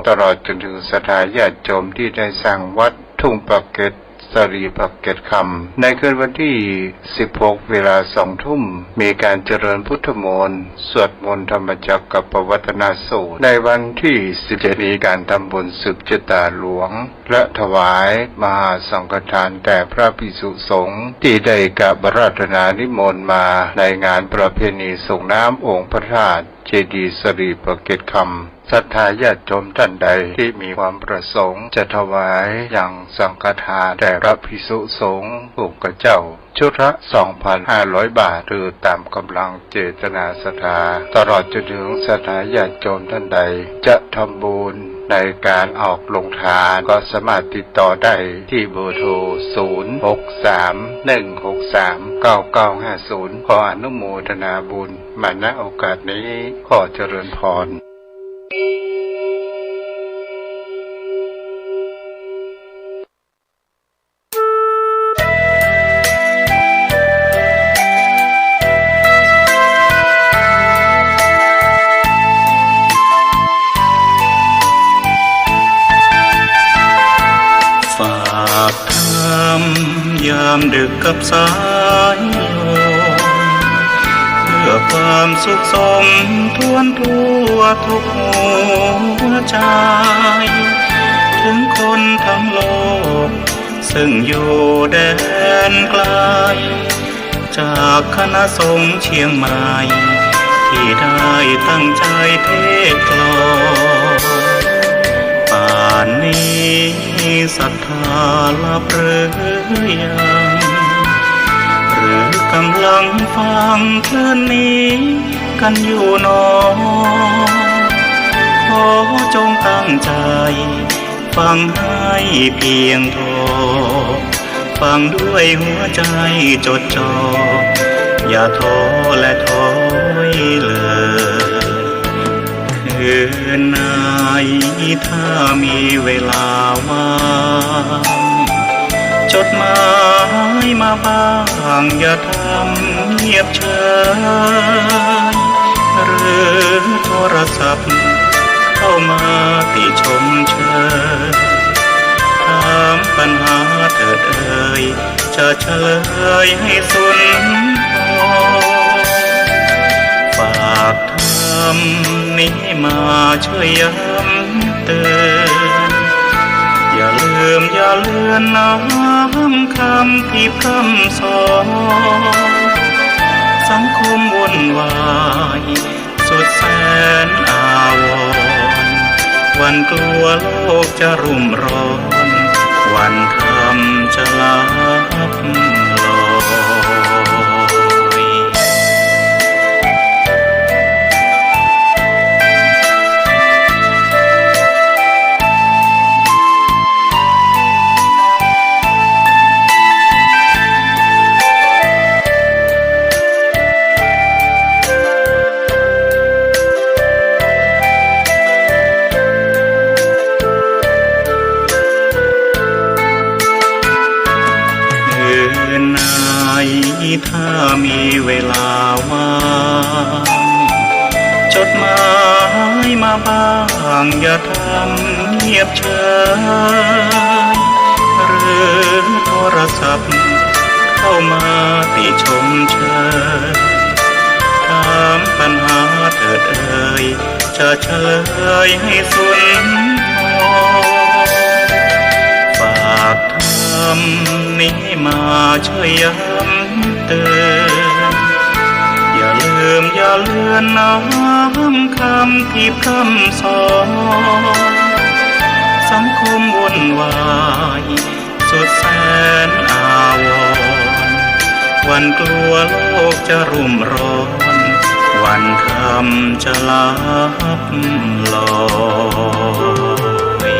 ตลอดจนถึงศรัทธาญาติโยมที่ได้สร้างวัดทุ่งปากเกร็ดสรีปากเกร็ดคำในคืนวันที่16เวลา2 ทุ่มมีการเจริญพุทธมนต์สวดมนต์ธรรมจักรกับปวัตนสูตรในวันที่17มีการทำบุญสืบชะตาหลวงและถวายมหาสังฆทานแด่พระภิกษุสงฆ์ที่ได้กราบนานิมนต์มาในงานประเพณีส่งน้ำองค์พระธาตุเจดีย์สรีปากเกร็ดคำศรัทธาญาติโยมท่านใดที่มีความประสงค์จะถวายอย่างสังฆทานแด่พระภิกษุสงฆ์ผู้กระเจ้าชุดละ 2,500 บาทหรือตามกำลังเจตนาศรัทธาตลอดจนถึงศรัทธาญาติโยมท่านใดจะทำบุญในการออกลงทานก็สามารถติดต่อได้ที่เบอร์โทร 0631639950 ขออนุโมทนาบุญมาณโอกาสนี้ขอเจริญพรฝากทำยามดึกกับสายลมเพื่อความสุขสมทวนทั่วทุกหัวใจถึงคนทั้งโลกซึ่งอยู่แดนไกลจากคณะสงฆ์เชียงใหม่ที่ได้ตั้งใจเทศกลอนป่านนี้ศรัทธาลับหรือยังหรือกำลังฟังคลื่นนี้กันอยู่หนอขอจงตั้งใจฟังให้เพียงพอฟังด้วยหัวใจจดจ่ออย่าท้อและถอยเลยคืนไหนถ้ามีเวลาว่างจดหมายมาบ้างอย่าทำเงียบเฉยหรือโทรศัพท์เข้ามาติชมเชยถามปัญหาเถิดเอ่ยจะเฉลยให้สุนทรฝากทำนี้มาช่วยย้ำเตือนอย่าลืมอย่าเลือนน้ำคำที่พร่ำสอนสังคมวุ่นวายสุดแสนอาวรณ์วันกลัวโลกจะรุ่มร้อนวันธรรมจะลับลอยถ้ามีเวลาว่างจดหมายมาบ้างอย่าทำเงียบเฉยหรือโทรศัพท์เข้ามาติชมเชยถามปัญหาเถิดเอ่ยจะเฉลยให้สุนทรฝากทำนี้มาช่วยย้ำเตือนอย่าลืมอย่าเลือนน้ำคำที่พร่ำสอนสังคมวุ่นวายสุดแสนอาวรณ์วันกลัวโลกจะรุ่มร้อนวันธรรมจะลับลอย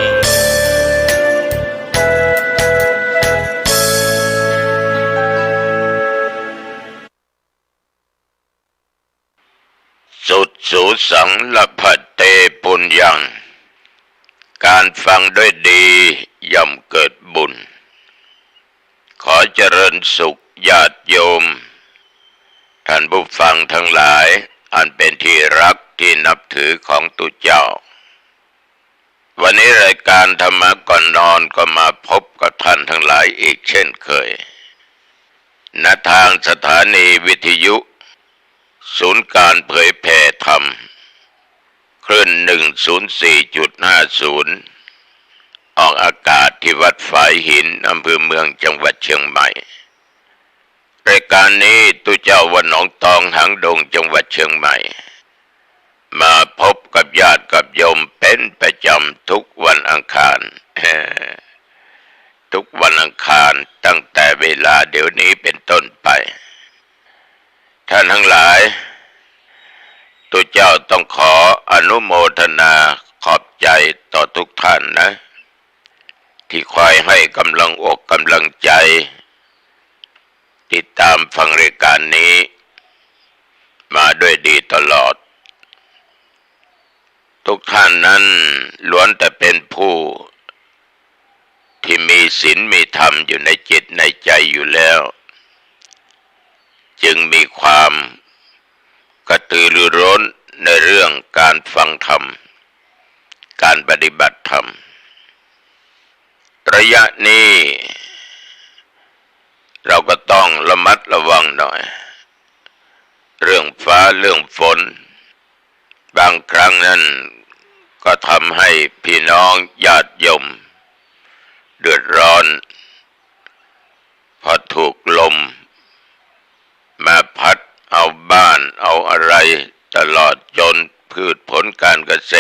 สุดสูสังละพัตเตปุญญังการฟังด้วยดีย่อมเกิดบุญขอเจริญสุขญาติโยมท่านผู้ฟังทั้งหลายอันเป็นที่รักที่นับถือของตุเจ้า วันนี้รายการธรรมะก่อนนอนก็มาพบกับท่านทั้งหลายอีกเช่นเคยณทางสถานีวิทยุศูนย์การเผยแผ่ธรรมคลื่น 104.50 ออกอากาศที่วัดฝายหินอำเภอเมืองจังหวัดเชียงใหม่รายการนี้ตุเจ้าวัดหนองตองหางดงจังหวัดเชียงใหม่มาพบกับญาติกับโยมเป็นประจำทุกวันอังคารทุกวันอังคารตั้งแต่เวลาเดี๋ยวนี้เป็นต้นไปท่านทั้งหลายตุเจ้าต้องขออนุโมทนาขอบใจต่อทุกท่านนะที่คอยให้กำลังอกกำลังใจติดตามฟังรายการนี้มาด้วยดีตลอดทุกท่านนั้นล้วนแต่เป็นผู้ที่มีศีลมีธรรมอยู่ในจิตในใจอยู่แล้วจึงมีความกระตือรือร้นในเรื่องการฟังธรรมการปฏิบัติธรรมระยะนี้เราก็ต้องระมัดระวังหน่อยเรื่องฟ้าเรื่องฝนบางครั้งนั้นก็ทำให้พี่น้องญาติโยมเดือดร้อนพอถูกลมมาพัดเอาบ้านเอาอะไรตลอดจนพืชผลการเกษ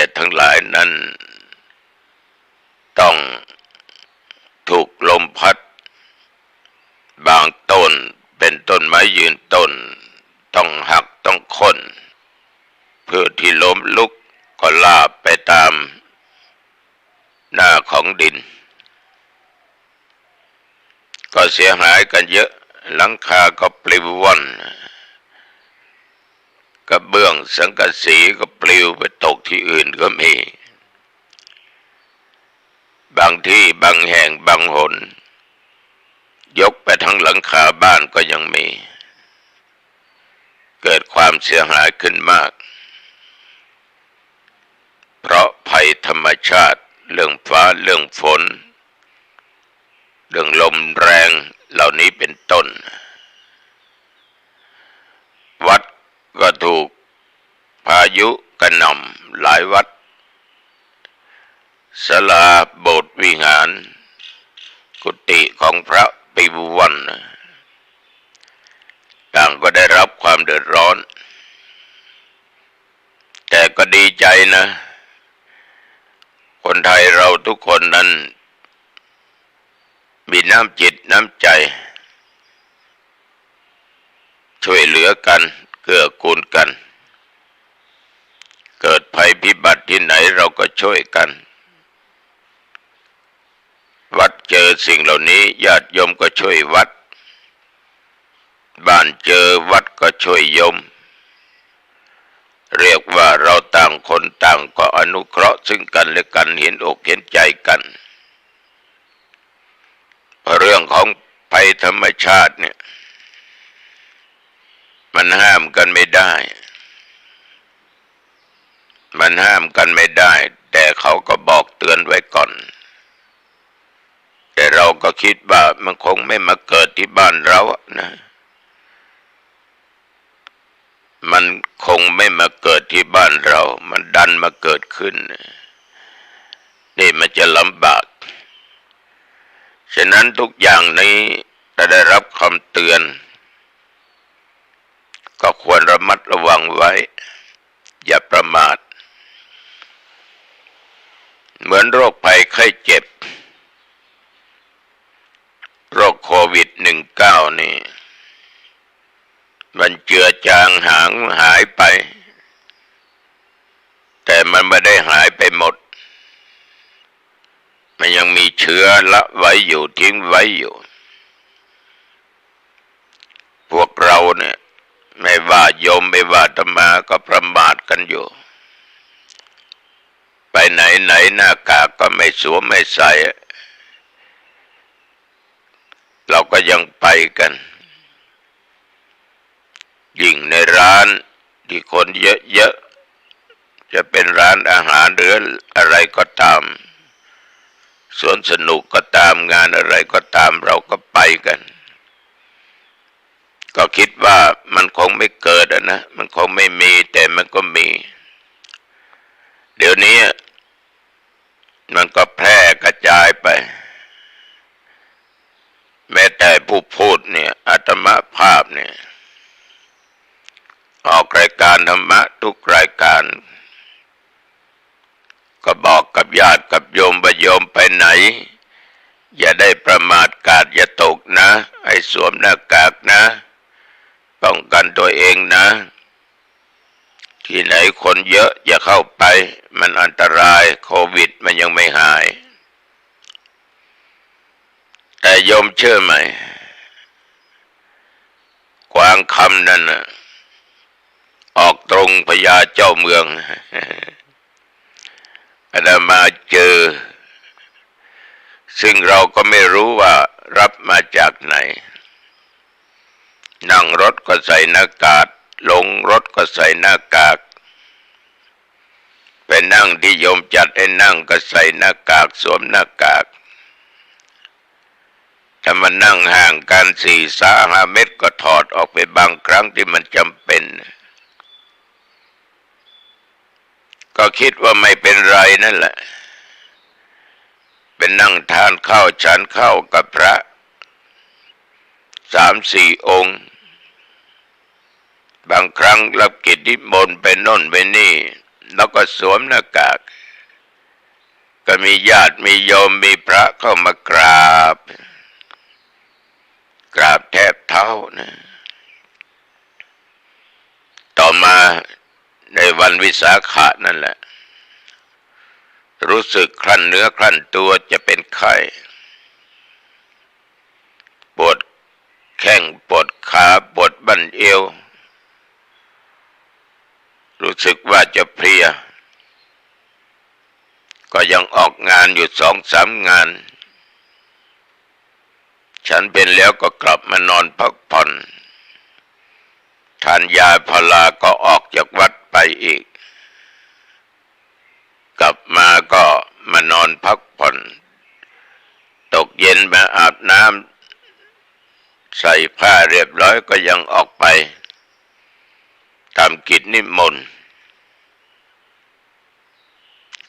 ตรทั้งหลายนั้นต้องถูกลมพัดบางต้นเป็นต้นไม้ยืนต้นต้องหักต้องโค่นพืชที่ล้มลุกก็ลาบไปตามหน้าของดินก็เสียหายกันเยอะหลังคาก็ปลิวว่อนกระเบื้องสังกะสีก็ปลิวไปตกที่อื่นก็มีบางที่บางแห่งบางหนยกไปทั้งหลังคาบ้านก็ยังมีเกิดความเสียหายขึ้นมากเพราะภัยธรรมชาติเรื่องฟ้าเรื่องฝนเรื่องลมแรงเหล่านี้เป็นต้นวัดก็ถูกพายุกระหน่ำหลายวัดศาลาโบสถ์วิหารกุฏิของพระปิววันต่างก็ได้รับความเดือดร้อนแต่ก็ดีใจนะคนไทยเราทุกคนนั้นมีน้ำจิตน้ำใจช่วยเหลือกันเกื้อกูลกันเกิดภัยพิบัติที่ไหนเราก็ช่วยกันวัดเจอสิ่งเหล่านี้ญาติโยมก็ช่วยวัดบ้านเจอวัดก็ช่วยโยมเรียกว่าเราต่างคนต่างก็อนุเคราะห์ซึ่งกันและกันเห็นอกเห็นใจกันเรื่องของภัยธรรมชาติเนี่ยมันห้ามกันไม่ได้แต่เขาก็บอกเตือนไว้ก่อนแต่เราก็คิดว่ามันคงไม่มาเกิดที่บ้านเรานะมันคงไม่มาเกิดที่บ้านเรามันดันมาเกิดขึ้นนี่มันจะลำบากฉะนั้นทุกอย่างนี้ถ้าได้รับคำเตือนก็ควรระมัดระวังไว้อย่าประมาทเหมือนโรคภัยไข้เจ็บโรคโควิด-19 นี่มันเจือจางหายไปแต่มันไม่ได้หายไปหมดมันยังมีเชื้อละไว้อยู่ทิ้งไว้อยู่พวกเราเนี่ยไม่ว่าโยมไม่ว่าอาตมาก็ประมาทกันอยู่ไปไหนหน้ากากก็ไม่สวมไม่ใส่เราก็ยังไปกันยิ่งในร้านที่คนเยอะ จะเป็นร้านอาหารหรืออะไรก็ตามสวนสนุกก็ตามงานอะไรก็ตามเราก็ไปกันก็คิดว่ามันคงไม่เกิดนะมันคงไม่มีแต่มันก็มีเดี๋ยวนี้มันก็แพร่กระจายไปแม้แต่ผู้พูดเนี่ยอาตมาภาพเนี่ยออกรายการธรรมะทุกรายการก็บอกกับญาติกับโยมว่าโยมไปไหนอย่าได้ประมาทกาดอย่าตกนะให้สวมหน้ากากนะป้องกันตัวเองนะที่ไหนคนเยอะอย่าเข้าไปมันอันตรายโควิดมันยังไม่หายแต่โยมเชื่อไหมกวางคำนั่นน่ะออกตรงพญาเจ้าเมืองอาตมาเจอซึ่งเราก็ไม่รู้ว่ารับมาจากไหนนั่งรถก็ใส่หน้ากากลงรถก็ใส่หน้ากากไปนั่งที่โยมจัดให้นั่งก็ใส่หน้ากากสวมหน้ากากถ้ามันนั่งห่างกัน4-5 เมตรก็ถอดออกไปบางครั้งที่มันจำเป็นก็คิดว่าไม่เป็นไรนั่นแหละเป็นนั่งทานข้าวฉันข้าวกับพระ3-4 องค์บางครั้งรับกิจนิมนต์ไปโน่นไปนี่แล้วก็สวมหน้ากากก็มีญาติมีโยมมีพระเข้ามากราบแทบเท้านะต่อมาในวันวิสาขะนั่นแหละรู้สึกคลั่นเนื้อคลั่นตัวจะเป็นไข้ปวดแข้งปวดขาปวดบั้นเอวรู้สึกว่าจะเพลียก็ยังออกงานอยู่2-3 งานฉันเป็นแล้วก็กลับมานอนพักผ่อนทานยาพาราก็ออกจากวัดไปอีกกลับมาก็มานอนพักผ่อนตกเย็นมาอาบน้ำใส่ผ้าเรียบร้อยก็ยังออกไปทำกิจนิมนต์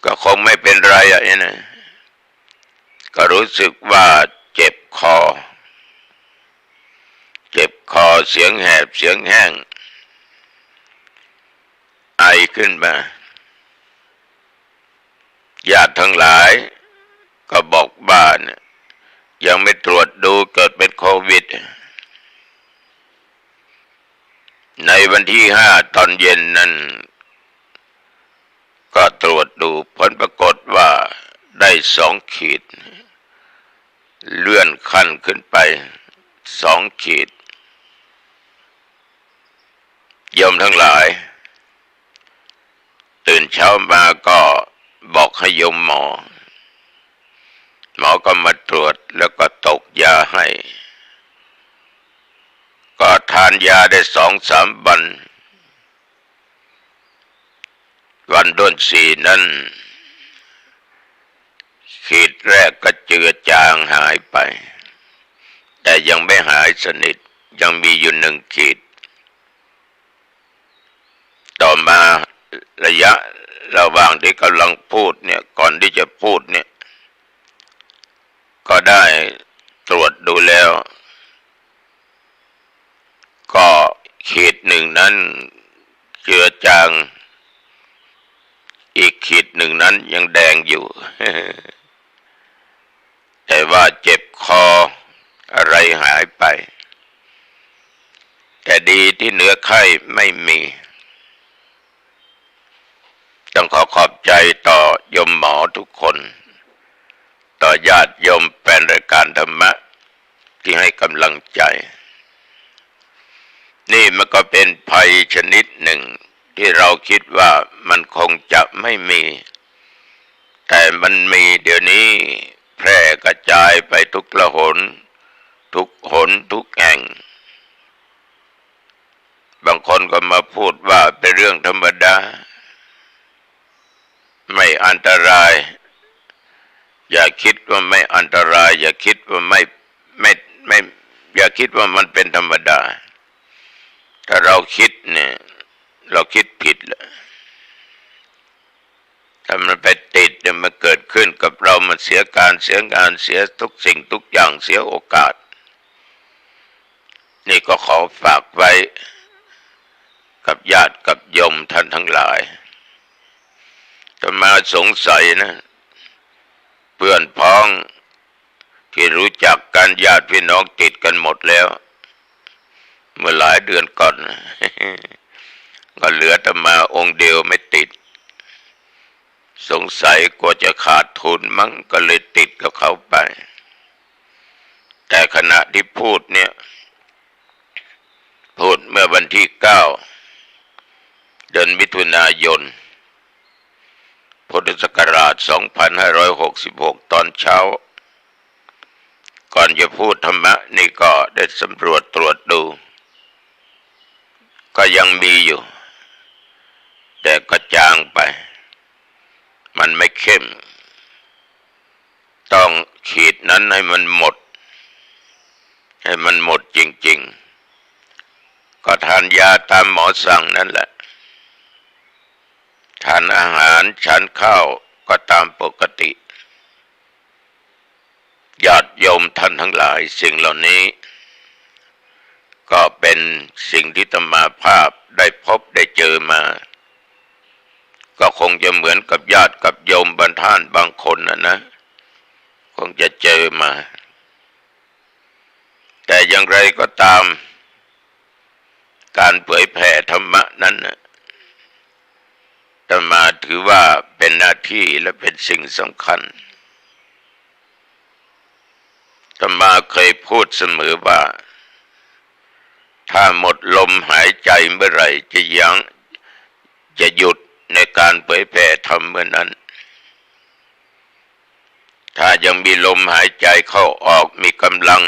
ก็คงไม่เป็นไรนะก็รู้สึกว่าเจ็บคอเสียงแหบเสียงแห้งไอขึ้นมาญาติทั้งหลายก็บอกบ้านยังไม่ตรวจดูเกิดเป็นโควิดในวันที่5ตอนเย็นนั้นก็ตรวจดูผลปรากฏว่าได้2 ขีดเลื่อนขั้นขึ้นไป2 ขีดโยมทั้งหลายตื่นเช้ามาก็บอกให้โยมหมอก็มาตรวจแล้วก็ตกยาให้ก็ทานยาได้2-3 วันที่4นั้นขีดแรกก็เจือจางหายไปแต่ยังไม่หายสนิทยังมีอยู่1 ขีดต่อมาระยะระหว่างที่กำลังพูดเนี่ยก่อนที่จะพูดเนี่ยก็ได้ตรวจดูแล้วก็ขีด1นั้นเจือจางอีกขีด1นั้นยังแดงอยู่ แต่ว่าเจ็บคออะไรหายไปแต่ดีที่เหนือไข้ไม่มีต้องขอบใจต่อโยมหมอทุกคนต่อญาติโยมแฟนรายการธรรมะที่ให้กำลังใจนี่มันก็เป็นภัยชนิดหนึ่งที่เราคิดว่ามันคงจะไม่มีแต่มันมีเดี๋ยวนี้แพร่กระจายไปทุกละหนทุกแห่งบางคนก็มาพูดว่าเป็นเรื่องธรรมดา อันตรายอย่าคิดว่าไม่อันตรายอย่าคิดว่าไม่อย่าคิดว่ามันเป็นธรรมดาถ้าเราคิดเนี่ยเราคิดผิดแล้วถ้ามันไปติดเนี่ยมันเกิดขึ้นกับเรามันเสียการเสียงานเสียทุกสิ่งทุกอย่างเสียโอกาสนี่ก็ขอฝากไว้กับญาติกับโยมท่านทั้งหลายถ้ามาสงสัยนะเพื่อนพ้องที่รู้จักกันญาติพี่น้องติดกันหมดแล้วเมื่อหลายเดือนก่อน ก็เหลือแต่มาองค์เดียวไม่ติดสงสัยกลัวจะขาดทุนมั้งก็เลยติดกับเขาไปแต่ขณะที่พูดเนี่ยพูดเมื่อวันที่9 เดือนมิถุนายนพุทธศักราช2566ตอนเช้าก่อนจะพูดธรรมะนี่ก็ได้สำรวจตรวจดูก็ยังมีอยู่แต่ก็จางไปมันไม่เข้มต้องขีดนั้นให้มันหมดจริงๆก็ทานยาตามหมอสั่งนั่นแหละทานอาหารฉันข้าวก็ตามปกติญาติโยมท่านทั้งหลายสิ่งเหล่านี้ก็เป็นสิ่งที่อาตมาภาพได้พบได้เจอมาก็คงจะเหมือนกับญาติกับโยมบรรท่านบางคนนะคงจะเจอมาแต่อย่างไรก็ตามการเผยแผ่ธรรมะนั้นอาตมาถือว่าเป็นหน้าที่และเป็นสิ่งสำคัญอาตมาเคยพูดเสมอว่าถ้าหมดลมหายใจเมื่อไหร่จะหยุดในการเผยแผ่ธรรมเมื่อนั้นถ้ายังมีลมหายใจเข้าออกมีกำลัง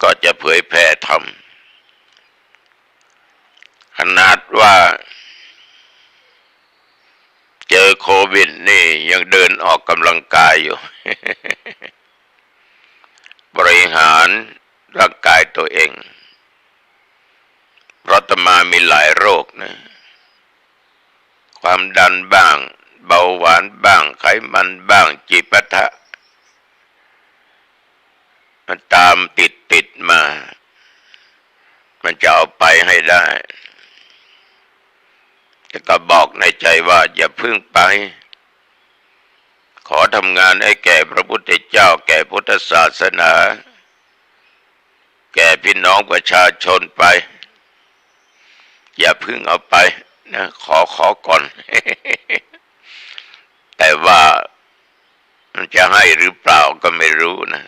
ก็จะเผยแผ่ธรรมขนาดว่าเจอโควิดนี่ยังเดินออกกำลังกายอยู่ บริหารร่างกายตัวเองเพราะอาตมามีหลายโรคนะความดันบ้างเบาหวานบ้างไขมันบ้างจิปาถะมันตามติดมามันจะเอาไปให้ได้แต่ก็บอกในใจว่าอย่าพึ่งไปขอทำงานให้แก่พระพุทธเจ้าแก่พุทธศาสนาแก่พี่น้องประชาชนไปอย่าพึ่งเอาไปนะขอก่อน แต่ว่ามันจะให้หรือเปล่าก็ไม่รู้นะ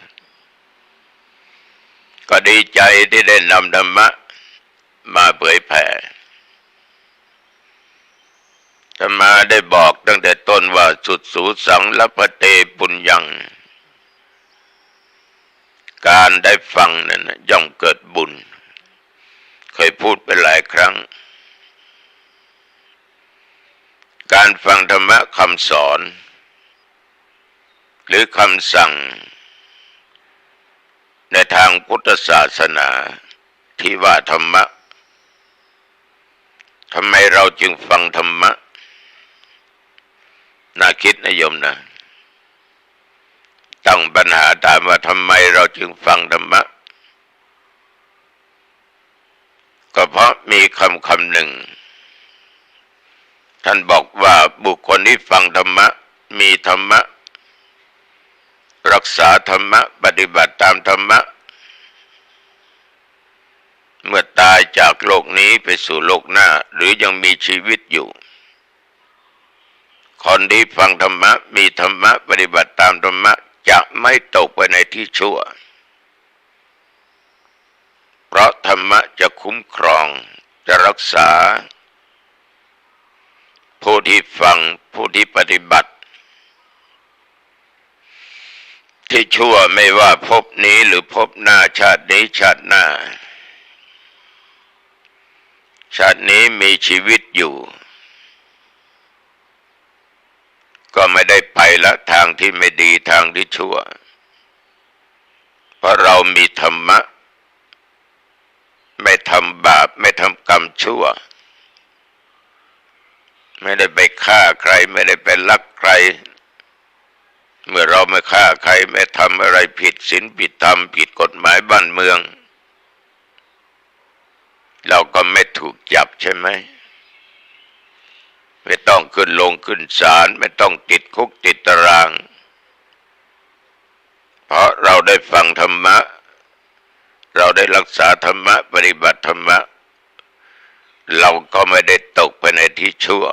ก็ดีใจที่ได้นำธรรมะมาเผยแผ่ธรรมาได้บอกตั้งแต่ต้นว่าสุดสูสังลัพเตปุญญังการได้ฟังนั้นย่อมเกิดบุญเคยพูดไปหลายครั้งการฟังธรรมะคำสอนหรือคำสั่งในทางพุทธศาสนาที่ว่าธรรมะทำไมเราจึงฟังธรรมะน่าคิดนะโยมนะตั้งปัญหาถามว่าทำไมเราจึงฟังธรรมะก็เพราะมีคำหนึ่งท่านบอกว่าบุคคลที่ฟังธรรมะมีธรรมะรักษาธรรมะปฏิบัติตามธรรมะเมื่อตายจากโลกนี้ไปสู่โลกหน้าหรือยังมีชีวิตอยู่คนที่ฟังธรรมะมีธรรมะปฏิบัติตามธรรมะจะไม่ตกไปในที่ชั่วเพราะธรรมะจะคุ้มครองจะรักษาผู้ที่ฟังผู้ที่ปฏิบัติที่ชั่วไม่ว่าภพนี้หรือภพหน้าชาตินี้ชาติหน้าชาตินี้มีชีวิตอยู่ ก็ไม่ได้ไปละทางที่ไม่ดีทางที่ชั่วเพราะเรามีธรรมะไม่ทำบาปไม่ทำกรรมชั่วไม่ได้ไปฆ่าใครไม่ได้ไปลักใครเมื่อเราไม่ฆ่าใครไม่ทำอะไรผิดศีลผิดธรรมผิดกฎหมายบ้านเมืองเราก็ไม่ถูกจับใช่ไหมไม่ต้องขึ้นลงขึ้นศาลไม่ต้องติดคุกติดตารางเพราะเราได้ฟังธรรมะเราได้รักษาธรรมะปฏิบัติธรรมะเราก็ไม่ได้ตกไปในที่ชั่ว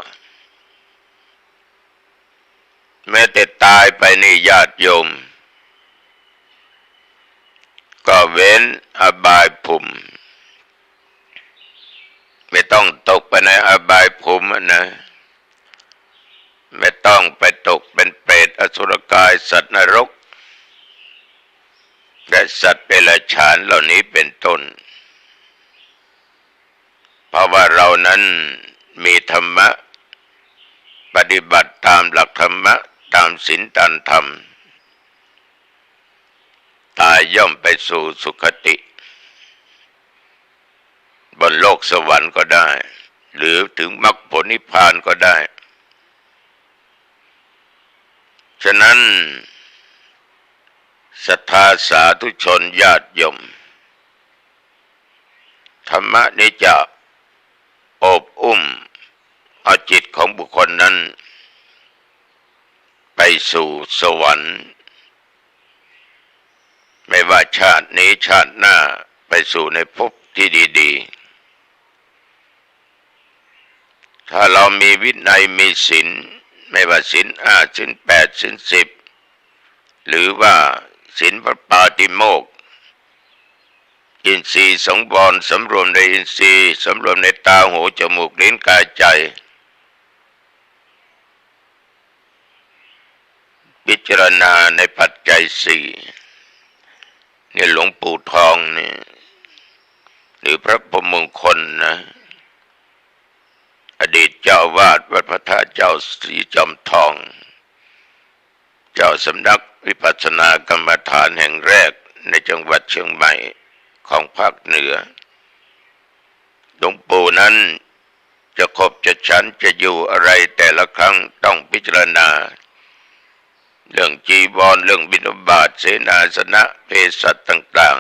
แม้แต่ตายไปนี่ญาติโยมก็เว้นอบายภูมิไม่ต้องตกไปในอบายภูมินะไม่ต้องไปตกเป็นเปรตอสุรกายสัตว์นรกและสัตว์เดรัจฉานเหล่านี้เป็นต้นเพราะว่าเรานั้นมีธรรมะปฏิบัติตามหลักธรรมะตามศีลตามธรรมตายย่อมไปสู่สุคติบนโลกสวรรค์ก็ได้หรือถึงมรรคผลนิพพานก็ได้ฉะนั้นศรัทธาสาธุชนญาติโยมธรรมะนี้จะโอบอุ้มเอาจิตของบุคคลนั้นไปสู่สวรรค์ไม่ว่าชาตินี้ชาติหน้าไปสู่ในภพที่ดีๆถ้าเรามีวินัยมีศีลไม่ว่าศีล5ศีล8ศีล10หรือว่าศีลพระปาติโมกข์อินทรีย์สังวรสำรวมในอินทรีย์สำรวมในตาหูจมูกลิ้นกายใจพิจารณาในปัจจัย4เนี่ยหลวงปู่ทองเนี่ยหรือพระพรหมมงคลนะอดีตเจ้าวาดวัดพระธาตุเจ้าศรีจอมทองเจ้าสำนักวิปัสสนากรรมฐานแห่งแรกในจังหวัดเชียงใหม่ของภาคเหนือหลวงปู่นั้นจะคบจะฉันจะอยู่อะไรแต่ละครั้งต้องพิจารณาเรื่องจีวรเรื่องบิณฑบาตเสนาสนะเภสัชต่าง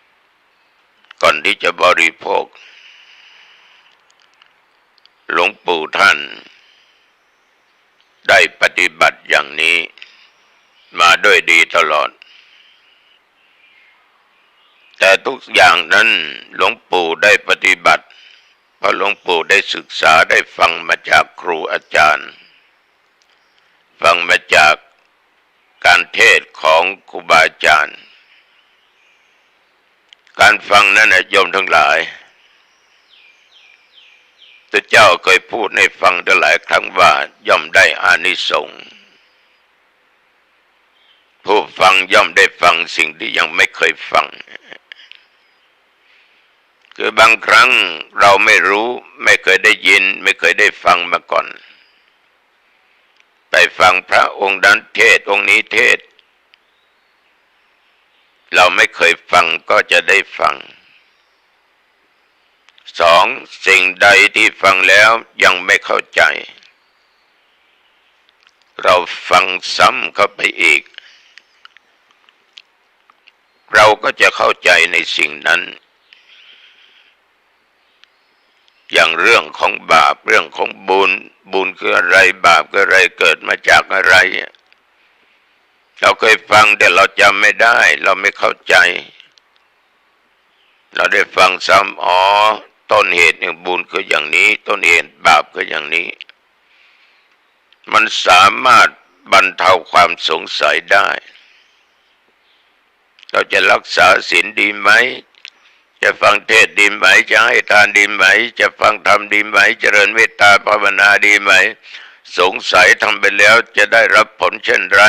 ๆก่อนที่จะบริโภคหลวงปู่ท่านได้ปฏิบัติอย่างนี้มาด้วยดีตลอดแต่ทุกอย่างนั้นหลวงปู่ได้ปฏิบัติเพราะหลวงปู่ได้ศึกษาได้ฟังมาจากครูอาจารย์ฟังมาจากการเทศของครูบาอาจารย์การฟังนั้นโยมทั้งหลายพระเจ้าเคยพูดให้ฟังหลายครั้งว่าย่อมได้อานิสงส์ผู้ฟังย่อมได้ฟังสิ่งที่ยังไม่เคยฟังคือบางครั้งเราไม่รู้ไม่เคยได้ยินไม่เคยได้ฟังมาก่อนไปฟังพระองค์นั้นเทศองค์นี้เทศเราไม่เคยฟังก็จะได้ฟัง2สิ่งใดที่ฟังแล้วยังไม่เข้าใจเราฟังซ้ำเข้าไปอีกเราก็จะเข้าใจในสิ่งนั้นอย่างเรื่องของบาปเรื่องของบุญคืออะไรบาปคืออะไรเกิดมาจากอะไรเราเคยฟังแต่เราจำไม่ได้เราไม่เข้าใจเราได้ฟังซ้ำต้นเหตุแห่งบุญคืออย่างนี้ต้นเหตุบาปคืออย่างนี้มันสามารถบรรเทาความสงสัยได้เราจะรักษาศีลดีไหมจะฟังเทศน์ดีไหมจะให้ทานดีไหมจะฟังธรรมดีไหมเจริญเมตตาภาวนาดีไหมสงสัยทำไปแล้วจะได้รับผลเช่นไร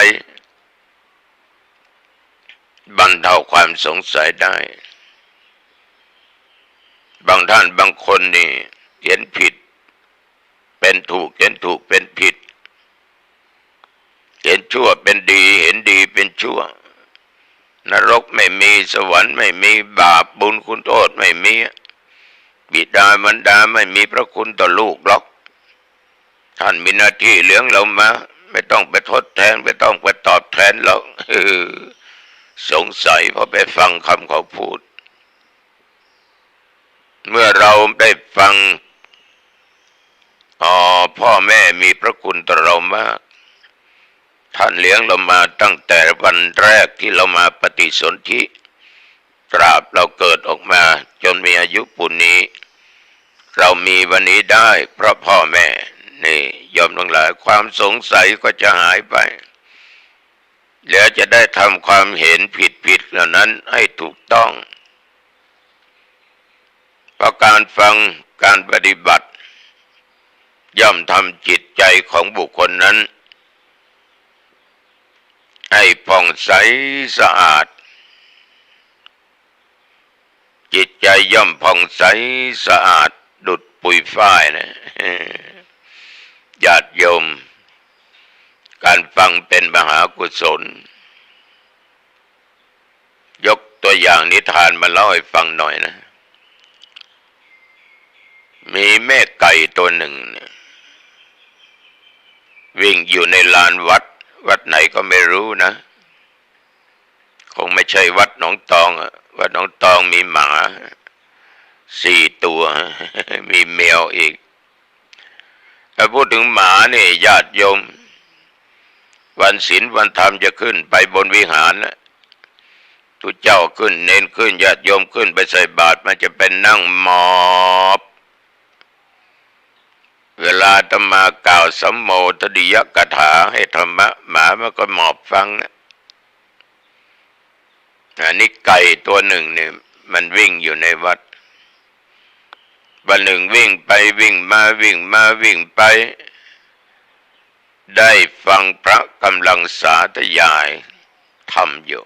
บรรเทาความสงสัยได้บางท่านบางคนนี่เห็นผิดเป็นถูกเห็นถูกเป็นผิด ชั่วเป็นดีเห็นดีเป็นชั่วนรกไม่มีสวรรค์ไม่มีบาปบุญคุณโทษไม่มีบิดามารดาไม่มีพระคุณต่อลูกหรอกท่านมีหน้าที่เลี้ยงเรามาไม่ต้องไปทดแทนไม่ต้องไปตอบแทนหรอกสงสัยพอไปฟังคำเขาพูดเมื่อเราได้ฟังพ่อแม่มีพระคุณต่อเรามากท่านเลี้ยงเรามาตั้งแต่วันแรกที่เรามาปฏิสนธิตราบเราเกิดออกมาจนมีอายุปุณนี้เรามีวันนี้ได้เพราะพ่อแม่นี่ยอมทั้งหลายความสงสัยก็จะหายไปแล้วจะได้ทำความเห็นผิดเหล่านั้นให้ถูกต้องเพราะการฟังการปฏิบัติย่อมทำจิตใจของบุคคลนั้นให้ผ่องใสสะอาดจิตใจย่อมผ่องใสสะอาดดุจปุยฝ้ายนะญาติโยมการฟังเป็นมหากุศลยกตัวอย่างนิทานมาเล่าให้ฟังหน่อยนะมีแม่ไก่ตัวหนึ่งวิ่งอยู่ในลานวัดไหนก็ไม่รู้นะคงไม่ใช่วัดหนองตองวัดหนองตองมีหมา4 ตัวมีแมวอีกถ้าพูดถึงหมานี่ญาติโยมวันศีลวันธรรมจะขึ้นไปบนวิหารนะทุกเจ้าขึ้นเน้นขึ้นญาติโยมขึ้นไปใส่บาตรมันจะเป็นนั่งหมอบเวลาธรรมากล่าวสัมโมทดิยกถาให้ธรรมะหมามันก็หมอบฟังนะอันนี้ไก่ตัวหนึ่งเนี่ยมันวิ่งอยู่ในวัดวันหนึ่งวิ่งไปวิ่งมาวิ่งมาวิ่งไปได้ฟังพระกำลังสาธยายธรรมอยู่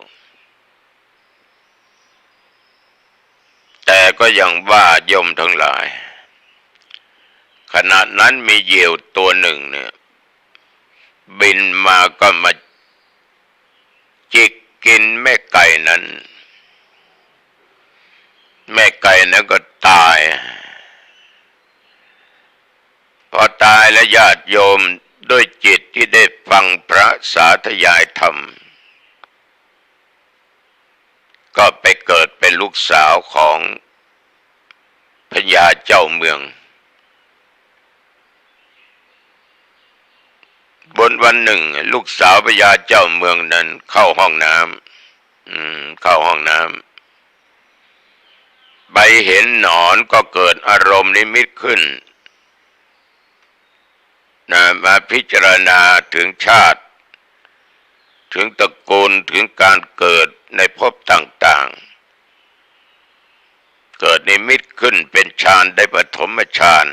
แต่ก็ยังว่าโยมทั้งหลายขณะนั้นมีเหยี่ยวตัวหนึ่งเนี่ยบินมาก็มาจิกกินแม่ไก่นั้นแม่ไก่นั้นก็ตายพอตายแล้วญาติโยมด้วยจิตที่ได้ฟังพระสาธยายธรรมก็ไปเกิดเป็นลูกสาวของพญาเจ้าเมืองบนวันหนึ่งลูกสาวพญาเจ้าเมืองนั้นเข้าห้องน้ำไปเห็นหนอนก็เกิดอารมณ์นิมิตขึ้นมาพิจารณาถึงชาติถึงตระกูลถึงการเกิดในภพต่างๆเกิดนิมิตขึ้นเป็นฌานได้ปฐมฌาน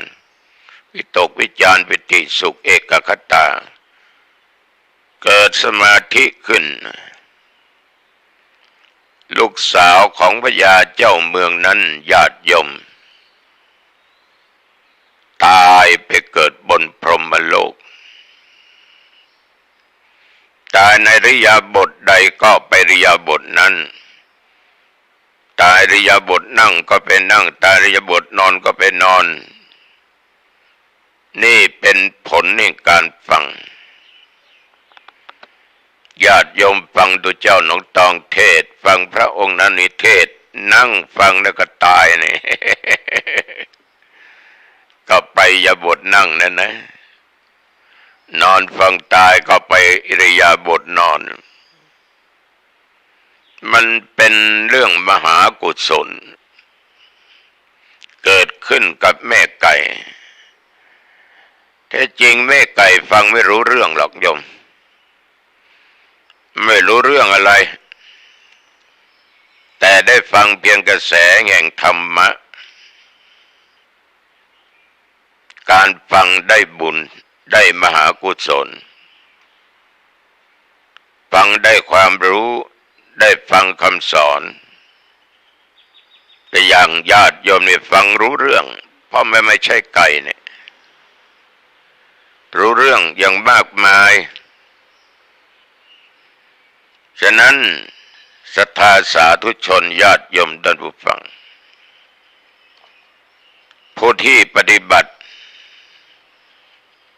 วิตกวิจารปิติสุขเอกคตาเกิดสมาธิขึ้นลูกสาวของพญาเจ้าเมืองนั้นญาติโยมตายไปเกิดบนพรหมโลกตายในอิริยาบถใดก็ไปอิริยาบถนั้นตายอิริยาบถนั่งก็ไปนั่งตายอิริยาบถนอนก็ไปนอนนี่เป็นผลในการฟังญาติโยมฟังตัวเจ้าหนองตองเทศฟังพระองค์นั้นนิเทศนั่งฟังแล้วก็ตายนี่ ก็ไปอิริยาบถนั่งนั่นนะนอนฟังตายก็ไปอิริยาบถนอนมันเป็นเรื่องมหากุศลเกิดขึ้นกับแม่ไก่แท้จริงแม่ไก่ฟังไม่รู้เรื่องหรอกโยมไม่รู้เรื่องอะไรแต่ได้ฟังเพียงกระแสแห่งธรรมะการฟังได้บุญได้มหากุศลฟังได้ความรู้ได้ฟังคำสอนแต่อย่างญาติโยมนี่ฟังรู้เรื่องเพราะไม่ใช่ไก่เนี่ยรู้เรื่องอย่างมากมาย ฉะนั้นศรัทธาสาธุชนญาติโยมท่านผู้ฟังผู้ที่ปฏิบัติ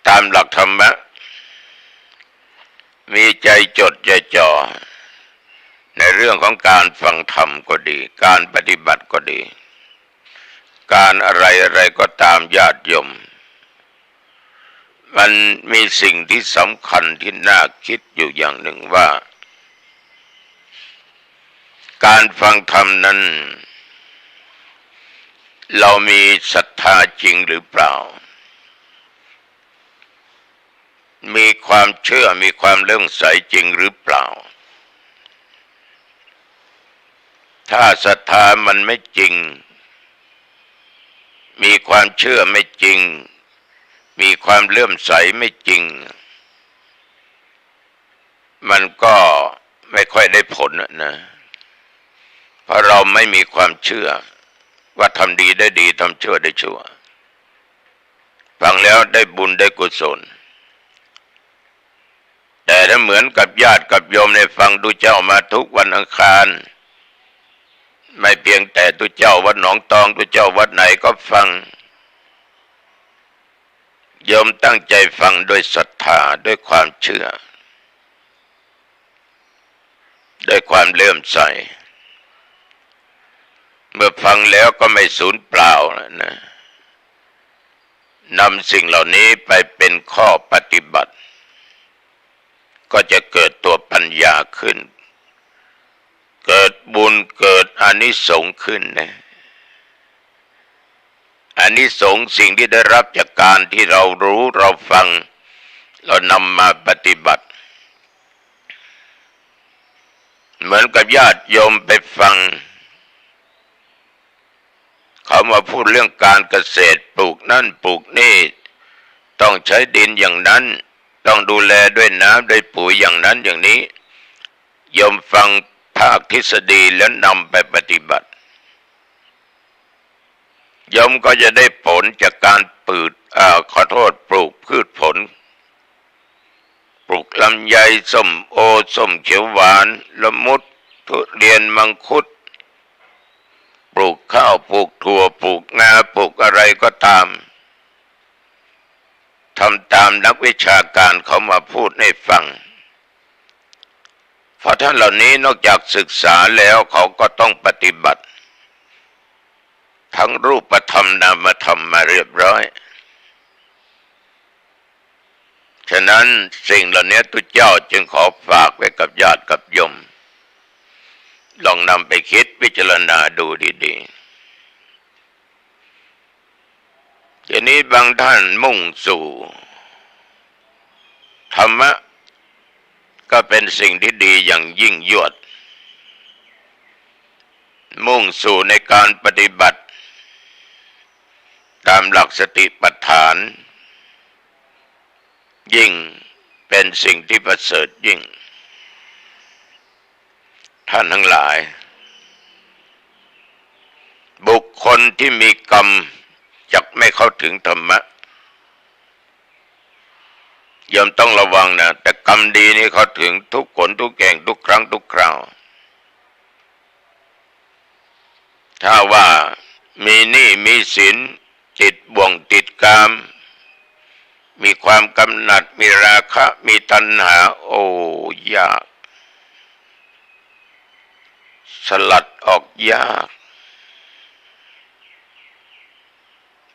ตามหลักธรรมะมีใจจดใจจ่อในเรื่องของการฟังธรรมก็ดีการปฏิบัติก็ดีการอะไรก็ตามญาติโยมมันมีสิ่งที่สำคัญที่น่าคิดอยู่อย่างหนึ่งว่าการฟังธรรมนั้นเรามีศรัทธาจริงหรือเปล่ามีความเชื่อมีความเลื่อมใสจริงหรือเปล่าถ้าศรัทธามันไม่จริงมีความเชื่อไม่จริงมีความเลื่อมใสไม่จริงมันก็ไม่ค่อยได้ผลนะเพราะเราไม่มีความเชื่อว่าทำดีได้ดีทำชั่วได้ชั่วฟังแล้วได้บุญได้กุศลแต่ถ้าเหมือนกับญาติกับโยมในฟังดูเจ้ามาทุกวันอังคารไม่เพียงแต่ตุเจ้าวัดหนองตองตุเจ้าวัดไหนก็ฟังโยมตั้งใจฟังด้วยศรัทธาด้วยความเชื่อด้วยความเลื่อมใสเมื่อฟังแล้วก็ไม่สูญเปล่านะนำสิ่งเหล่านี้ไปเป็นข้อปฏิบัติก็จะเกิดตัวปัญญาขึ้นเกิดบุญเกิดอานิสงส์ขึ้นนะอานิสงส์สิ่งที่ได้รับจากการที่เรารู้เราฟังเรานำมาปฏิบัติเหมือนกับญาติโยมไปฟังเขามาพูดเรื่องการเกษตรปลูกนั่นปลูกนี่ต้องใช้ดินอย่างนั้นต้องดูแลด้วยน้ำด้วยปุ๋ยอย่างนั้นอย่างนี้โยมฟังภาคทฤษฎีแล้วนำไปปฏิบัติโยมก็จะได้ผลจากการปลูกพืชผลปลูกลำไยส้มโอส้มเขียวหวานละมุดทุเรียนมังคุดปลูกข้าวปลูกถั่วปลูกงาปลูกอะไรก็ตามทำตามนักวิชาการเขามาพูดให้ฟังเพราะท่านเหล่านี้นอกจากศึกษาแล้วเขาก็ต้องปฏิบัติทั้งรูปธรรมนามธรรมมาเรียบร้อยฉะนั้นสิ่งเหล่านี้ตุเจ้าจึงขอฝากไว้กับญาติกับโยมลองนำไปคิดพิจารณาดูดีๆทีนี้บางท่านมุ่งสู่ธรรมะก็เป็นสิ่งที่ดีอย่างยิ่งยวดมุ่งสู่ในการปฏิบัติตามหลักสติปัฏฐานยิ่งเป็นสิ่งที่ประเสริฐยิ่งท่านทั้งหลายบุคคลที่มีกรรมจักไม่เข้าถึงธรรมะย่อมต้องระวังนะแต่กรรมดีนี่เขาถึงทุกคนทุกแห่งทุกครั้งทุกคราวถ้าว่ามีหนี้มีสินติดบ่วงติดกามมีความกำหนัดมีราคะมีตัณหาโอ้ยากสลัดออกยาก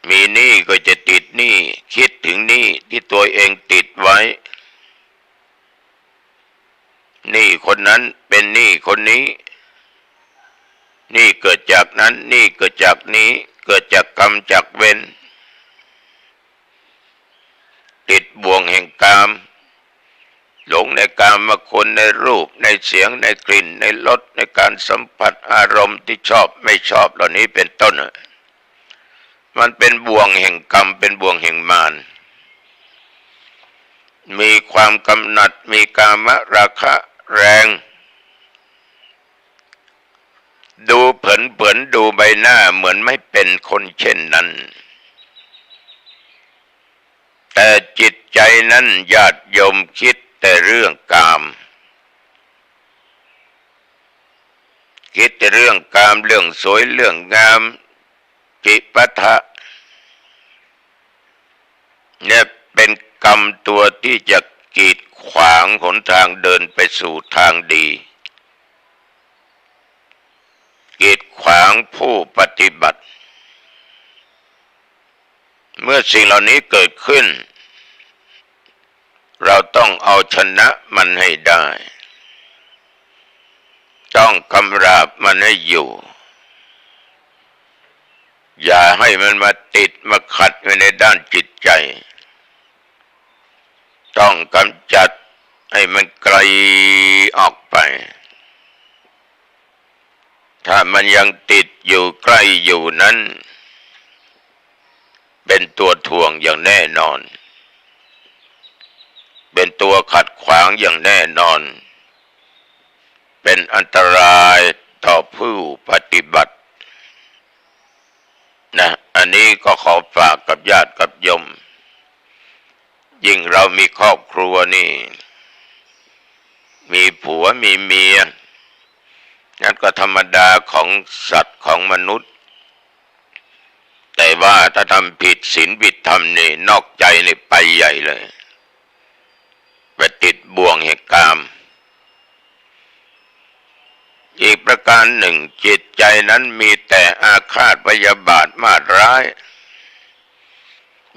มีหนี้ก็จะติดหนี้คิดถึงหนี้ที่ตัวเองติดไว้หนี้คนนั้นเป็นหนี้คนนี้หนี้เกิดจากนั้นหนี้เกิดจากนี้เกิดจากกรรมจากเวรติดบ่วงแห่งกามหลงในกามคุณในรูปในเสียงในกลิ่นในรสในการสัมผัสอารมณ์ที่ชอบไม่ชอบเหล่านี้เป็นต้นมันเป็นบ่วงแห่งกรรมเป็นบ่วงแห่งมารมีความกำหนัดมีกามราคะแรงดูเผินดูใบหน้าเหมือนไม่เป็นคนเช่นนั้นแต่จิตใจนั้นญาติโยมคิดแต่เรื่องกาม คิดแต่เรื่องกามเรื่องสวยเรื่องงามจิปะทะเนี่ยเป็นกรรมตัวที่จะกีดขวางหนทางเดินไปสู่ทางดีกีดขวางผู้ปฏิบัติเมื่อสิ่งเหล่านี้เกิดขึ้นเราต้องเอาชนะมันให้ได้ต้องกำราบมันให้อยู่อย่าให้มันมาติดมาขัดไว้ในด้านจิตใจต้องกำจัดให้มันไกลออกไปถ้ามันยังติดอยู่ใกล้อยู่นั้นเป็นตัวถ่วงอย่างแน่นอนเป็นตัวขัดขวางอย่างแน่นอนเป็นอันตรายต่อผู้ปฏิบัตินะอันนี้ก็ขอฝากกับญาติกับโยมยิ่งเรามีครอบครัวนี่มีผัวมีเมียนั่นก็ธรรมดาของสัตว์ของมนุษย์แต่ว่าถ้าทำผิดศีลผิดธรรมนี่นอกใจนี่ไปใหญ่เลยไปติดบ่วงแห่งกามอีกประการหนึ่งจิตใจนั้นมีแต่อาฆาตพยาบาทมาดร้าย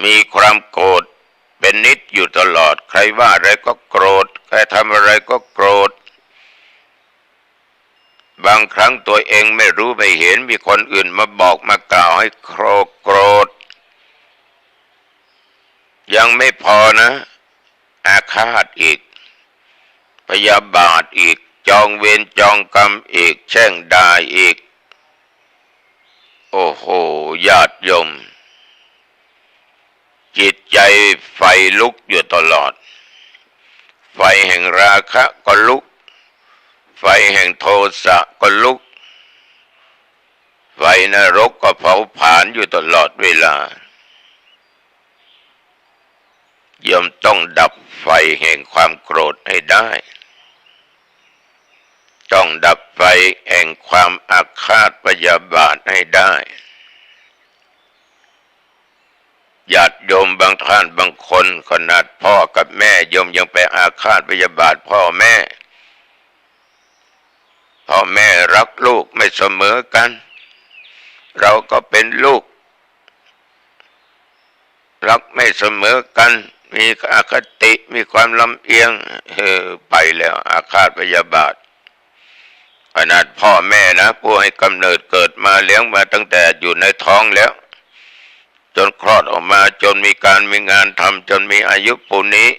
มีความโกรธเป็นนิจอยู่ตลอดใครว่าอะไรก็โกรธใครทำอะไรก็โกรธบางครั้งตัวเองไม่รู้ไม่เห็นมีคนอื่นมาบอกมากล่าวให้โกรธยังไม่พอนะอาฆาตอีกพยาบาทอีกจองเวรจองกรรมอีกแช่งด่าอีกโอ้โหญาติโยมจิตใจไฟลุกอยู่ตลอดไฟแห่งราคะก็ลุกไฟแห่งโทสะก็ลุกไฟนรกก็เผาผลาญอยู่ตลอดเวลาโยมต้องดับไฟแห่งความโกรธให้ได้ต้องดับไฟแห่งความอาฆาตพยาบาทให้ได้ญาติโยมบางท่านบางคนขนาดพ่อกับแม่โยมยังไปอาฆาตพยาบาทพ่อแม่รักลูกไม่เสมอกันเราก็เป็นลูกรักไม่เสมอกันมีอคติมีความลำเอียงไปแล้วอาฆาตพยาบาทขนาดพ่อแม่นะผู้ให้กำเนิดเกิดมาเลี้ยงมาตั้งแต่อยู่ในท้องแล้วจนคลอดออกมาจนมีการมีงานทำจนมีอายุปูนนี้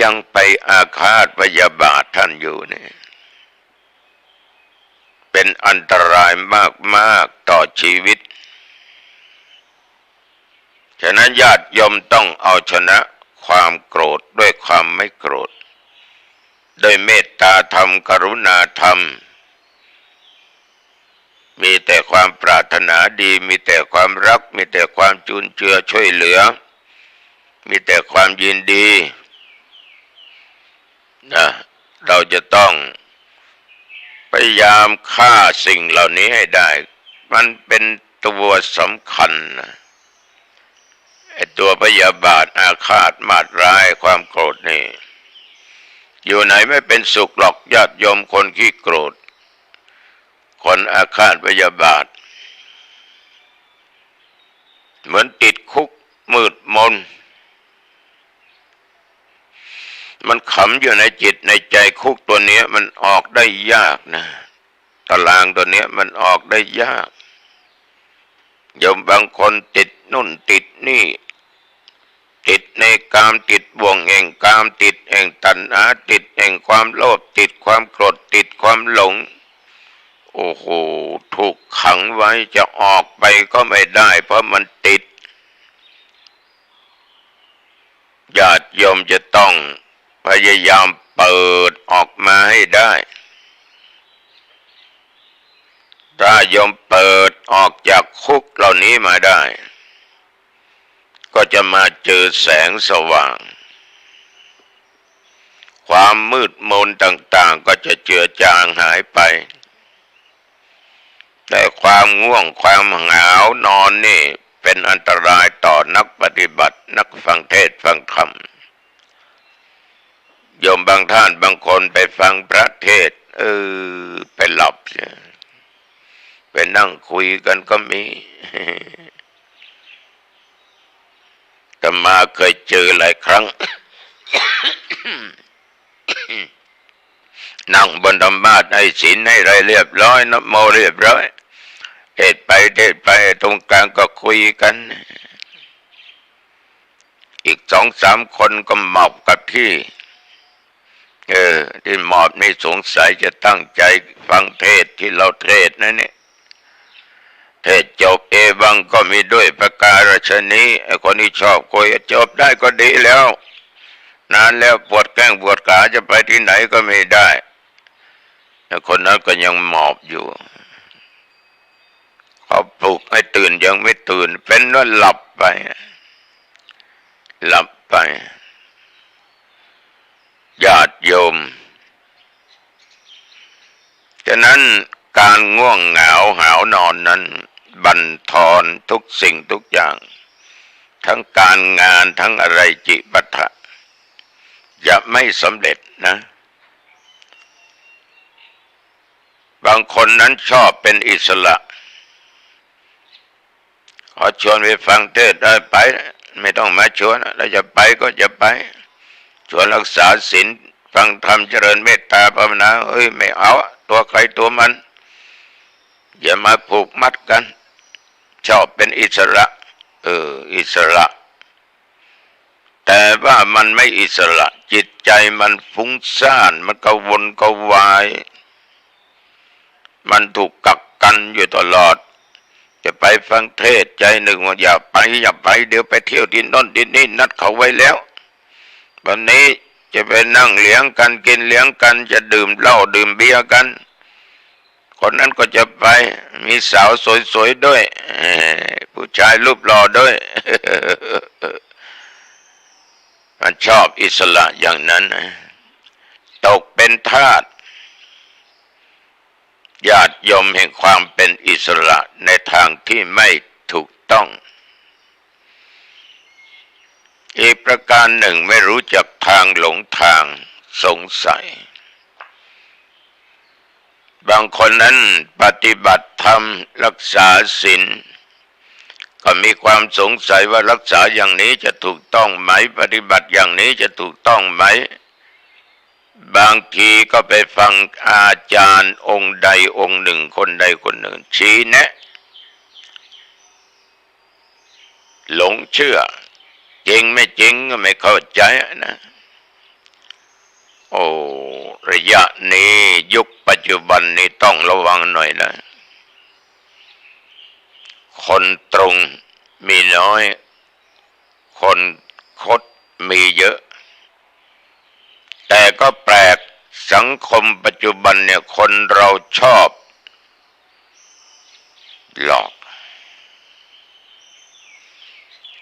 ยังไปอาฆาตพยาบาทท่านอยู่นี่เป็นอันตรายมากต่อชีวิตฉะนั้นญาติโยมต้องเอาชนะความโกรธด้วยความไม่โกรธด้วยเมตตาธรรมกรุณาธรรมมีแต่ความปรารถนาดีมีแต่ความรักมีแต่ความจุนเจือช่วยเหลือมีแต่ความยินดีนะเราจะต้องพยายามฆ่าสิ่งเหล่านี้ให้ได้มันเป็นตัวสำคัญนะไอ้ตัวพยาบาทอาฆาตมาดร้ายความโกรธนี่อยู่ไหนไม่เป็นสุขหรอกญาติโยมคนขี้โกรธคนอาฆาตพยาบาทเหมือนติดคุกมืดมนมันขำอยู่ในจิตในใจคุกตัวนี้มันออกได้ยากนะตารางตัวนี้มันออกได้ยากโยมบางคนติดนู่นติดนี่ติดในกามติดบ่วงแห่งกามติดแห่งตัณหาติดแห่งความโลภติดความโกรธติดความหลงโอ้โหถูกขังไว้จะออกไปก็ไม่ได้เพราะมันติดญาติโยมจะต้องพยายามเปิดออกมาให้ได้ถ้าโยมเปิดออกจากคุกเหล่านี้มาได้ก็จะมาเจอแสงสว่างความมืดมนต่างๆก็จะเจือจางหายไป แต่ความง่วงความเหงานอนนี่เป็นอันตรายต่อนักปฏิบัตินักฟังเทศฟังธรรมโยมบางท่านบางคนไปฟังพระเทศไปหลับเสียไปนั่งคุยกันก็มีแต่มาเคยเจอหลายครั้ง นั่งบนธรรมาสน์ให้ศีลให้ไรเรียบร้อยนะโมเรียบร้อยเทศไปตรงกลางก็คุยกันอีก2-3 คนก็หมอบกับที่ที่หมอบนี่สงสัยจะตั้งใจฟังเทศที่เราเทศนะเนี่ยเทศจบเอวังก็มีด้วยประการฉนี้ไอ้คนที่ชอบคุยจบได้ก็ดีแล้วนานแล้วปวดแข้งปวดขาจะไปที่ไหนก็ไม่ได้แต่คนนั้นก็ยังหมอบอยู่เขาปลุกให้ตื่นยังไม่ตื่นเป็นว่าหลับไปญาติโยมฉะนั้นการง่วงเหงาหาวนอนนั้นบั่นทอนทุกสิ่งทุกอย่างทั้งการงานทั้งอะไรจิปัฏฐะจะไม่สำเร็จนะบางคนนั้นชอบเป็นอิสระขอชวนไปฟังเทศได้ไปไม่ต้องมาชวนเราจะไปก็จะไปชวนรักษาศีลฟังธรรมเจริญเมตตาภาวนาไม่เอาตัวใครตัวมันอย่ามาผูกมัดกันชอบเป็นอิสระอิสระแต่ว่ามันไม่อิสระจิตใจมันฟุ้งซ่านมันกระวนกระวายมันถูกกักกันอยู่ตลอดจะไปฟังเทศใจหนึ่งว่าอย่าไปเดี๋ยวไปเที่ยวที่โน่นที่นี่นัดเขาไว้แล้ววันนี้จะไปนั่งเลี้ยงกันกินเลี้ยงกันจะดื่มเหล้าดื่มเบียร์กันคนนั้นก็จะไปมีสาวสวยๆด้วยผู้ชายรูปหล่อด้วย มันชอบอิสระอย่างนั้นตกเป็นทาสญาติโยมแห่งความเป็นอิสระในทางที่ไม่ถูกต้องอีกประการหนึ่งไม่รู้จักทางหลงทางสงสัยบางคนนั้นปฏิบัติธรรมรักษาศีลก็มีความสงสัยว่ารักษาอย่างนี้จะถูกต้องไหมปฏิบัติอย่างนี้จะถูกต้องไหมบางทีก็ไปฟังอาจารย์องค์ใดองค์หนึ่งคนใดคนหนึ่งชี้แนะหลงเชื่อจริงไม่จริงก็ไม่เข้าใจนะระยะนี้ยุคปัจจุบันนี้ต้องระวังหน่อยนะคนตรงมีน้อยคนคดมีเยอะแต่ก็แปลกสังคมปัจจุบันเนี่ยคนเราชอบหลอก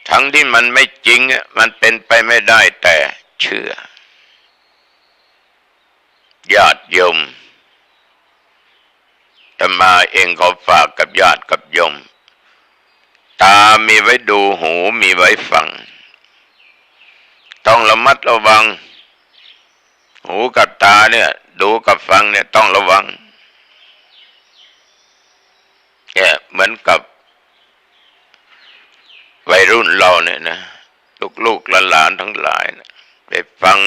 ทั้งที่มันไม่จริงมันเป็นไปไม่ได้แต่เชื่อญาติโยมอาตมาเองขอฝากกับญาติกับโยมตามีไว้ดูหูมีไว้ฟังต้องระมัดระวังหูกับตาเนี่ยดูกับฟังเนี่ยต้องระวังเหมือนกับวัยรุ่นเราเนี่ยนะลูกๆหลานๆทั้งหลายนะไปฟัง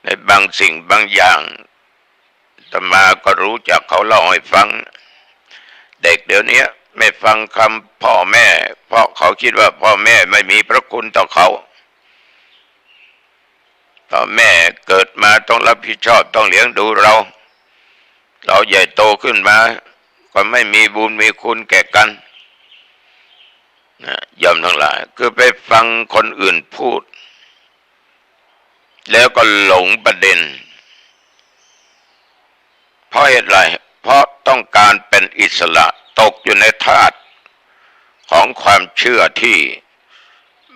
ในบางสิ่งบางอย่างอาตมาก็รู้จักเขาเล่าให้ฟังเด็กเดี๋ยวนี้ไม่ฟังคำพ่อแม่เพราะเขาคิดว่าพ่อแม่ไม่มีพระคุณต่อเขาพ่อแม่เกิดมาต้องรับผิดชอบต้องเลี้ยงดูเราใหญ่โตขึ้นมาก็ไม่มีบุญมีคุณแก่กันยอมทั้งหลายคือไปฟังคนอื่นพูดแล้วก็หลงประเด็นเพราะเหตุไรเพราะต้องการเป็นอิสระตกอยู่ในทาสของความเชื่อที่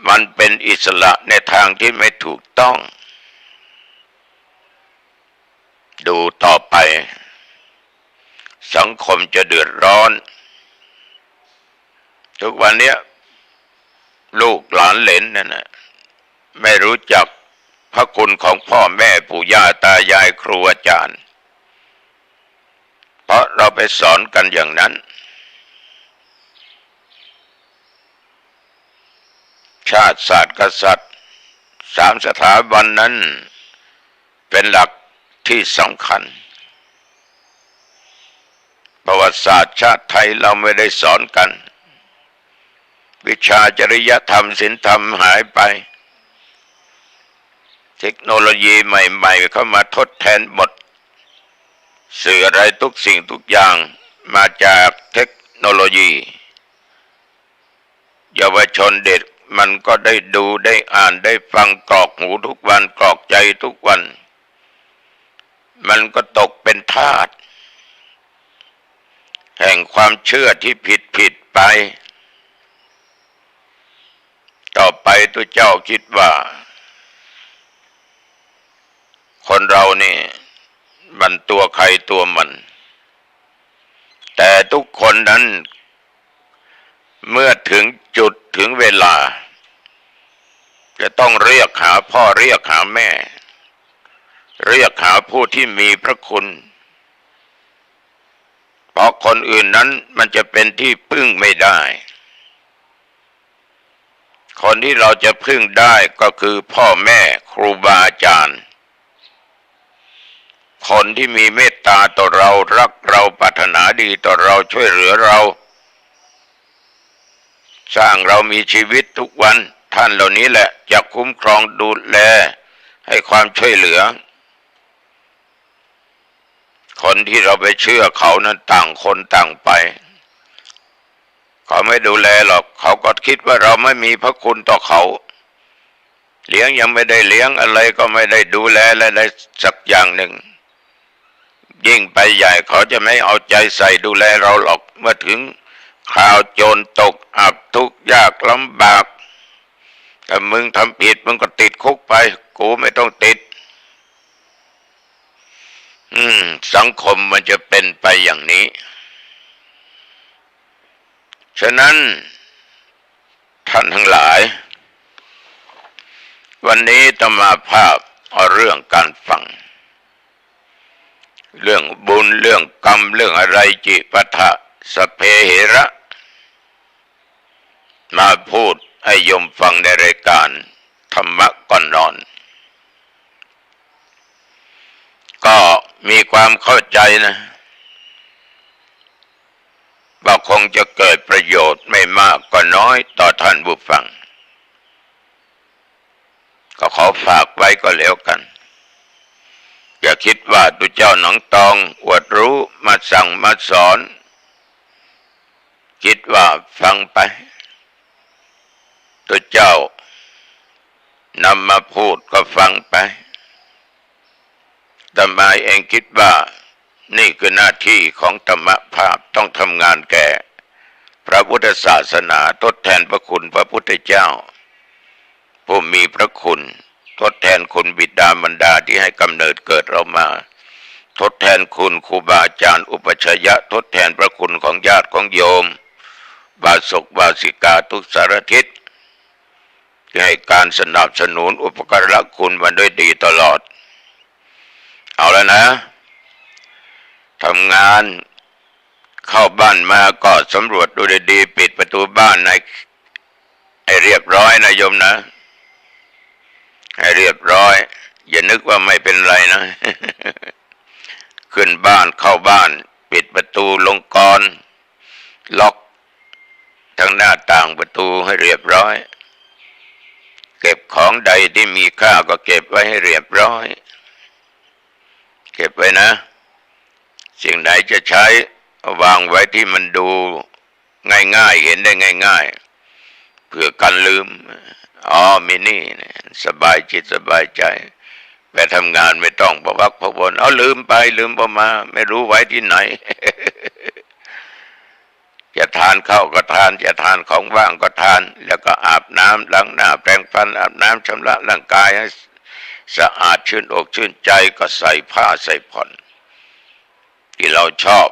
มันเป็นอิสระในทางที่ไม่ถูกต้องดูต่อไป สังคมจะเดือดร้อนทุกวันนี้ลูกหลานเหลนนั่นนะไม่รู้จักพระคุณของพ่อแม่ปู่ย่าตายายครูอาจารย์เพราะเราไปสอนกันอย่างนั้นชาติศาสตร์กษัตริย์3 สถาบันนั้นเป็นหลักที่สำคัญประวัติศาสตร์ชาติไทยเราไม่ได้สอนกันวิชาจริยธรรมศีลธรรมหายไปเทคโนโลยีใหม่ๆเข้ามาทดแทนหมดสื่ออะไรทุกสิ่งทุกอย่างมาจากเทคโนโลยีเยาวชนเด็กมันก็ได้ดูได้อ่านได้ฟังกรอกหูทุกวันกรอกใจทุกวันมันก็ตกเป็นทาสแห่งความเชื่อที่ผิดไปต่อไปตัวเจ้าคิดว่าคนเรานี่มันตัวใครตัวมันแต่ทุกคนนั้นเมื่อถึงจุดถึงเวลาจะต้องเรียกหาพ่อเรียกหาแม่เรียกหาผู้ที่มีพระคุณเพราะคนอื่นนั้นมันจะเป็นที่พึ่งไม่ได้คนที่เราจะพึ่งได้ก็คือพ่อแม่ครูบาอาจารย์คนที่มีเมตตาต่อเรารักเราปรารถนาดีต่อเราช่วยเหลือเราสร้างเรามีชีวิตทุกวันท่านเหล่านี้แหละจะคุ้มครองดูแลให้ความช่วยเหลือคนที่เราไปเชื่อเขานั้นต่างคนต่างไปเขาไม่ดูแลหรอกเขาก็คิดว่าเราไม่มีพระคุณต่อเขาเลี้ยงยังไม่ได้เลี้ยงอะไรก็ไม่ได้ดูแลอะไรสักอย่างหนึ่งยิ่งไปใหญ่เขาจะไม่เอาใจใส่ดูแลเราหรอกเมื่อถึงคราวโจรตกอับทุกข์ยากลำบากถ้ามึงทำผิดมึงก็ติดคุกไปกูไม่ต้องติดสังคมมันจะเป็นไปอย่างนี้ฉะนั้นท่านทั้งหลายวันนี้อาตมาภาพเอาเรื่องการฟังเรื่องบุญเรื่องกรรมเรื่องอะไรจิปะทะสพเพเหระมาพูดให้โยมฟังในรายการธรรมะก่อนนอนก็มีความเข้าใจนะว่าคงจะเกิดประโยชน์ไม่มากก็น้อยต่อท่านผู้ฟังก็ขอฝากไว้ก็แล้วกันอย่าคิดว่าตัวเจ้าหนองตองอวดรู้มาสั่งมาสอนคิดว่าฟังไปตัวเจ้านำมาพูดก็ฟังไปแต่มาเองคิดว่านี่คือหน้าที่ของธรรมภาพต้องทำงานแก่พระพุทธศาสนาทดแทนพระคุณพระพุทธเจ้าผู้มีพระคุณทดแทนคุณบิดามารดาที่ให้กำเนิดเกิดเรามาทดแทนคุณครูบาอาจารย์อุปัชฌายะทดแทนพระคุณของญาติของโยมบาศกบาสิกาทุกสารทิศที่ให้การสนับสนุนอุปการะคุณมาด้วยดีตลอดเอาแล้วนะทำงานเข้าบ้านมาก็สำรวจดูดีๆปิดประตูบ้านให้เรียบร้อยนะโยมนะให้เรียบร้อยอย่านึกว่าไม่เป็นไรนะ ขึ้นบ้านเข้าบ้านปิดประตูลงกลล็อกทั้งหน้าต่างประตูให้เรียบร้อยเก็บของใดที่มีค่าก็เก็บไว้ให้เรียบร้อยเก็บไว้นะสิ่งไหนจะใช้วางไว้ที่มันดูง่ายๆเห็นได้ง่ายๆเพื่อกันลืมมินี่สบายจิตสบายใจไปทำงานไม่ต้องประวักพะวนลืมไปลืมมาไม่รู้ไว้ที่ไหน จะทานข้าวก็ทานจะทานของว่างก็ทานแล้วก็อาบน้ำล้างหน้าแปรงฟันอาบน้ำชำระร่างกายให้สะอาดชื่นอกชื่นใจก็ใส่ผ้าใส่ผ่อนที่เราชอบ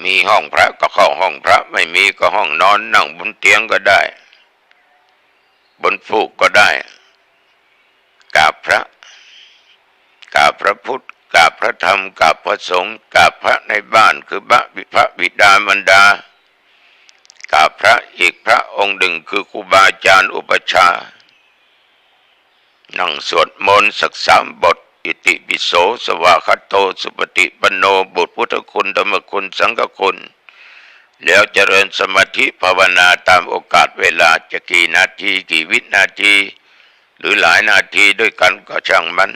มีห้องพระก็เข้าห้องพระไม่มีก็ห้องนอนนั่งบนเตียงก็ได้บนฟูกก็ได้กราบพระกราบพระพุทธกราบพระธรรมกราบพระสงฆ์กราบพระในบ้านคือพระบิดามารดากราบพระอีกพระองค์หนึ่งคือครูบาอาจารย์อุปชานั่งสวดมนต์สัก3 บทอิติปิโสสวากขาโตสุปฏิปันโนบทพุทธคุณธรรมคุณสังฆคุณแล้วเจริญสมาธิภาวนาตามโอกาสเวลาจะกี่นาทีกี่วินาทีหรือหลายนาทีด้วยกันก็ช่างมัน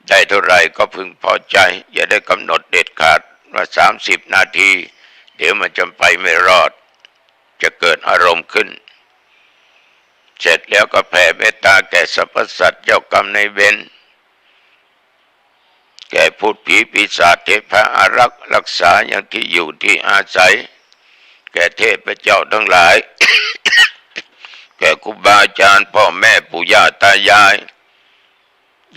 ได้เท่าไรก็พึงพอใจอย่าได้กำหนดเด็ดขาดว่า30 นาทีเดี๋ยวมันจะไปไม่รอดจะเกิดอารมณ์ขึ้นเสร็จแล้วก็แผ่เมตตาแก่สรรพสัตว์เจ้ากรรมนายเวรแก่พูดผีปีศาจเทพอารักษ์รักษาอย่างที่อยู่ที่อาศัยแก่เทพเจ้าทั้งหลาย แก่ครูบาอาจารย์พ่อแม่ปู่ย่าตายาย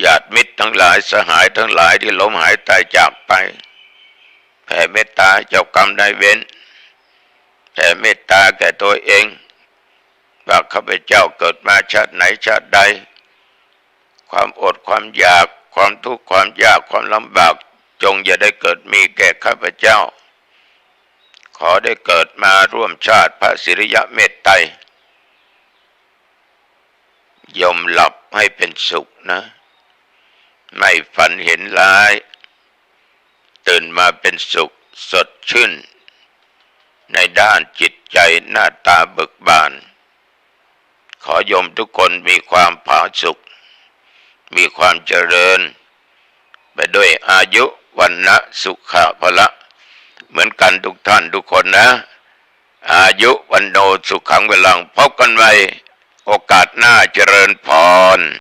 ญาติมิตรทั้งหลายสหายทั้งหลายที่ล้มหายตายจากไปแผ่เมตตาเจ้ากรรมนายเวรแผ่เมตตาแก่ตัวเองว่าข้าพเจ้าเกิดมาชาติไหนชาติใดความอดความอยากความทุกข์ความยากความลำบากจงอย่าได้เกิดมีแก่ข้าพเจ้าขอได้เกิดมาร่วมชาติพระสิริยเมตไตรยอมหลับให้เป็นสุขนะไม่ฝันเห็นร้ายตื่นมาเป็นสุขสดชื่นในด้านจิตใจหน้าตาเบิกบานขอโยมทุกคนมีความผาสุกมีความเจริญไปด้วยอายุวันนะสุขะพละเหมือนกันทุกท่านทุกคนนะอายุวันโนสุขังเวลังพบกันใหม่โอกาสหน้าเจริญพร